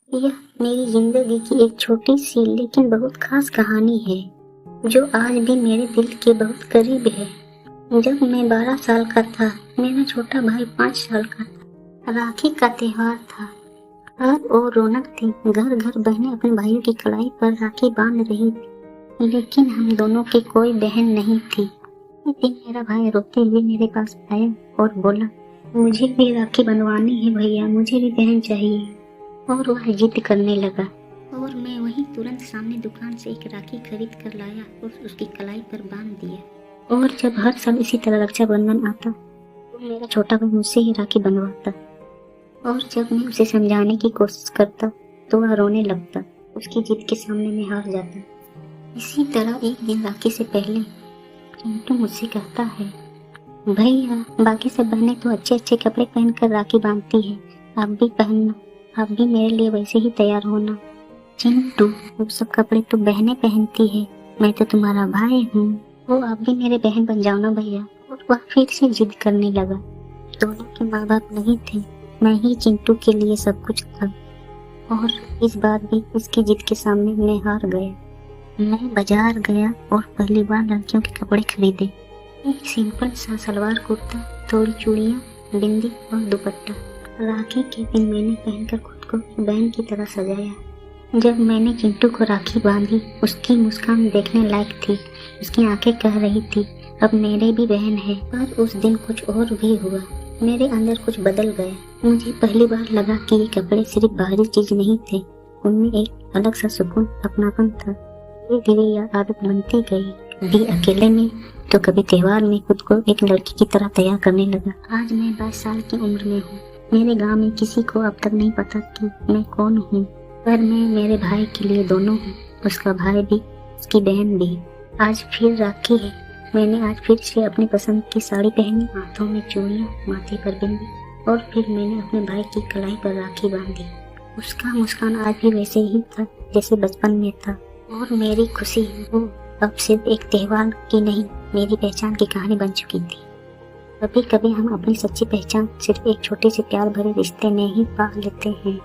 यह मेरी जिंदगी की एक छोटी सी लेकिन बहुत खास कहानी है जो आज भी मेरे दिल के बहुत करीब है। जब मैं 12 साल का था, मेरा छोटा भाई 5 साल का था। राखी का त्योहार था। हर और रौनक थी। घर घर बहनें अपने भाइयों की कलाई पर राखी बांध रही थी, लेकिन हम दोनों की कोई बहन नहीं थी। एक दिन मेरा भाई रोते हुए मेरे पास आया और बोला, मुझे भी राखी बनवानी है भैया, मुझे भी बहन चाहिए। और वह जिद करने लगा और मैं वहीं तुरंत सामने दुकान से एक राखी खरीद कर लाया और उसकी कलाई पर बांध दिया। और जब हर साल इसी तरह रक्षाबंधन आता तो मेरा छोटा भाई मुझसे ही राखी बनवाता, और जब मैं उसे समझाने की कोशिश करता तो वह रोने लगता। उसकी जिद के सामने मैं हार जाता। इसी तरह एक दिन राखी से पहले चिंटू मुझसे कहता है, भैया बाकी सब बहनें तो अच्छे अच्छे कपड़े पहनकर राखी बांधती है, आप भी पहनना, आप भी मेरे लिए वैसे ही तैयार होना। चिंटू, वो सब कपड़े तो बहनें पहनती है, मैं तो तुम्हारा भाई हूँ, वो आप भी मेरे बहन बन जाओ ना भैया। और वह फिर से जिद करने लगा। दोनों के माँ बाप नहीं थे, मैं ही चिंटू के लिए सब कुछ था। और इस बार भी उसकी जिद के सामने मैं हार गया। मैं बाजार गया और पहली बार लड़कियों के कपड़े खरीदे। एक सिंपल सा सलवार कुर्ता, थोड़ी चूड़ियाँ, बिंदी और दुपट्टा। राखी के दिन मैंने पहनकर खुद को बहन की तरह सजाया। जब मैंने चिंटू को राखी बांधी, उसकी मुस्कान देखने लायक थी। उसकी आंखें कह रही थी, अब मेरे भी बहन है। पर उस दिन कुछ और भी हुआ। मेरे अंदर कुछ बदल गया। मुझे पहली बार लगा कि ये कपड़े सिर्फ बाहरी चीज नहीं थे, उनमें एक अलग सा सुकून, अपनापन था। धीरे धीरे यह आदत बनती गई। कभी अकेले में तो कभी त्योहार में खुद को एक लड़की की तरह तैयार करने लगा। आज मैं 22 साल की उम्र में हूँ। मेरे गांव में किसी को अब तक नहीं पता कि मैं कौन हूँ, पर मैं मेरे भाई के लिए दोनों हूँ, उसका भाई भी, उसकी बहन भी। आज फिर राखी है। मैंने आज फिर से अपनी पसंद की साड़ी पहनी, हाथों में चूड़ियाँ, माथे पर बिंदी, और फिर मैंने अपने भाई की कलाई पर राखी बांधी। उसका मुस्कान आज भी वैसे ही था जैसे बचपन में था, और मेरी खुशी वो अब सिर्फ एक त्योहार की नहीं, मेरी पहचान की कहानी बन चुकी थी। कभी कभी हम अपनी सच्ची पहचान सिर्फ एक छोटे से प्यार भरे रिश्ते में ही पा लेते हैं।